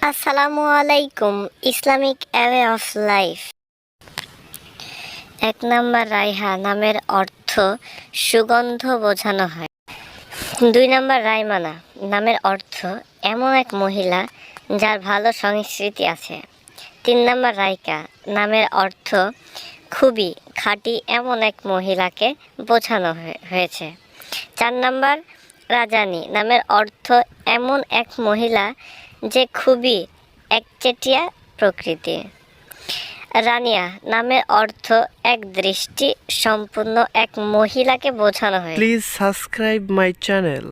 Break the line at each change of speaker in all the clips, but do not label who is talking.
আসসালামু আলাইকুম। Islamic away of life. 1 নম্বর, রাইহা নামের অর্থ সুগন্ধ বোঝানো হয়। 2 নম্বর, রাইমানা নামের অর্থ এমন এক মহিলা যার ভালো সংস্কৃতি আছে। 3 নম্বর, রাইকা নামের অর্থ খুবই খাঁটি এমন এক মহিলাকে বোঝানো হয়েছে। 4 নম্বর, রাজানি নামের অর্থ এমন এক মহিলা যে খুবই একচেটিয়া প্রকৃতি। রানিয়া নামের অর্থ এক দৃষ্টি সম্পূর্ণ এক মহিলাকে বোঝানো হয়।
Please subscribe my channel.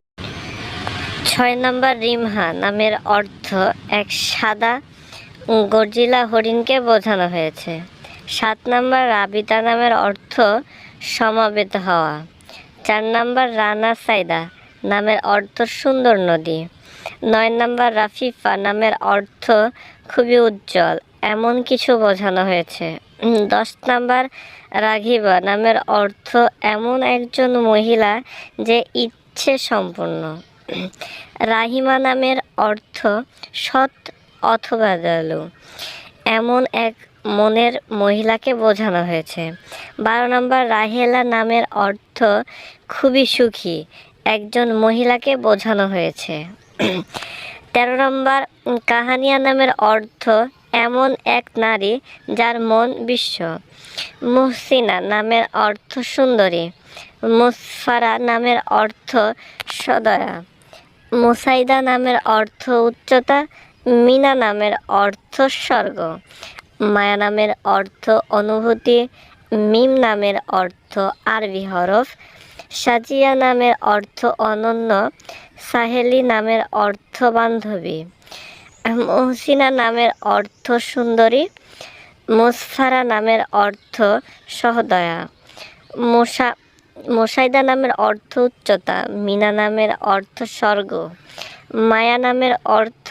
6 নম্বর, রিমহা নামের অর্থ এক সাদা গর্জিলা হরিণকে বোঝানো হয়েছে। 7 নম্বর, রাবিতা নামের অর্থ সমবেত হওয়া। 4 নম্বর, রানা সাইদা নামের অর্থ সুন্দর নদী। 9 নম্বর, রাফিফা নামের অর্থ খুবই উজ্জ্বল এমন কিছু বোঝানো হয়েছে। 10 নম্বর, রাঘিবা নামের অর্থ এমন একজন মহিলা যে ইচ্ছে সম্পূর্ণ। রাহিমা নামের অর্থ সৎ অথবা দয়ালু এমন এক মনের মহিলাকে বোঝানো হয়েছে। 12 নম্বর, রাহেলা নামের অর্থ খুবই সুখী একজন মহিলাকে বোঝানো হয়েছে। 13 নম্বর, কাহানিয়া নামের অর্থ এমন এক নারী যার মন বিশ্ব। মুহসিনা নামের অর্থ সুন্দরী। মুসফারা নামের অর্থ সদয়া। মুসাইদা নামের অর্থ উচ্চতা। মিনা নামের অর্থ স্বর্গ। মায়া নামের অর্থ অনুভূতি। মিম নামের অর্থ আরবি হরফ। সাজিয়া নামের অর্থ অনন্য। সাহেলি নামের অর্থ বান্ধবী। মুহসিনা নামের অর্থ সুন্দরী। মুসফারা নামের অর্থ সহদয়া। মুসাইদা নামের অর্থ উচ্চতা। মিনা নামের অর্থ স্বর্গ। মায়া নামের অর্থ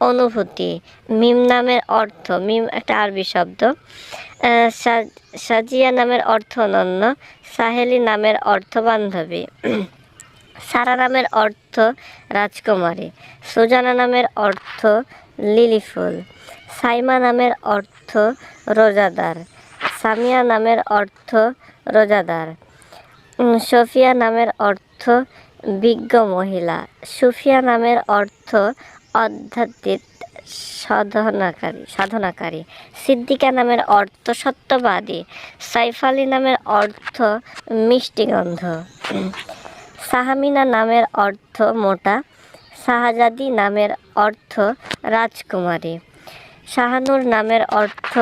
অনুভূতি। মিম নামের অর্থ, মিম একটা আরবি শব্দ। সাজিয়া নামের অর্থ অনন্য। সাহেলি নামের অর্থ বান্ধবী। সারা নামের অর্থ রাজকুমারী। সুজানা নামের অর্থ লিলি ফুল। সাইমা নামের অর্থ রোজাদার। সামিয়া নামের অর্থ রোজাদার। সফিয়া নামের অর্থ বিজ্ঞ মহিলা। সুফিয়া নামের অর্থ আধ্যাত্মিক সাধনাকারী। সিদ্দিকা নামের অর্থ সত্যবাদী। সাইফ আলী নামের অর্থ মিষ্টিগন্ধ। সাহামিনা নামের অর্থ মোটা। শাহজাদি নামের অর্থ রাজকুমারী। শাহানুর নামের অর্থ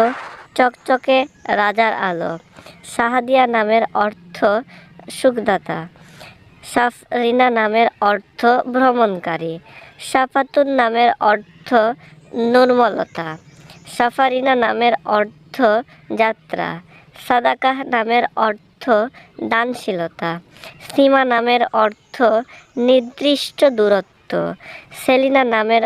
চকচকে রাজার আলো। শাহাদিয়া নামের অর্থ সুখদাতা। সাফরিনা নামের অর্থ ভ্রমণকারী। সাফাতুন নামের অর্থ নির্মলতা। সাফারিনা নামের অর্থ যাত্রা। সাদাকাহ নামের অর্থ দানশীলতা। সীমা নামের অর্থ নির্দিষ্ট দূরত্ব। সেলিনা নামের